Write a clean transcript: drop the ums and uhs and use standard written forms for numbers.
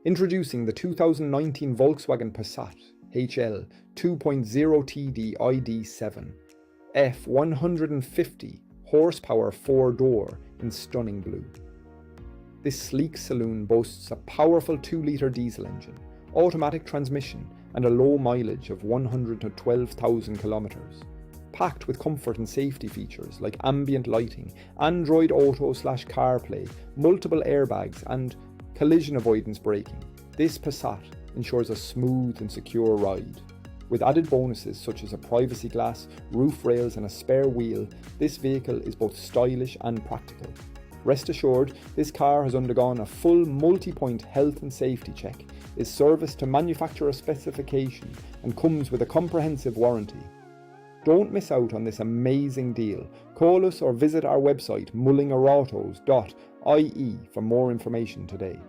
Introducing the 2019 Volkswagen Passat HL 2.0 TD ID7 F150 horsepower 4-door in stunning blue. This sleek saloon boasts a powerful 2-litre diesel engine, automatic transmission and a low mileage of 112,000 kilometres. Packed with comfort and safety features like ambient lighting, Android Auto/CarPlay, multiple airbags and collision avoidance braking, this Passat ensures a smooth and secure ride. With added bonuses such as a privacy glass, roof rails and a spare wheel, this vehicle is both stylish and practical. Rest assured, this car has undergone a full multi-point health and safety check, is serviced to manufacturer specification and comes with a comprehensive warranty. Don't miss out on this amazing deal. Call us or visit our website mullingautos.ie for more information today.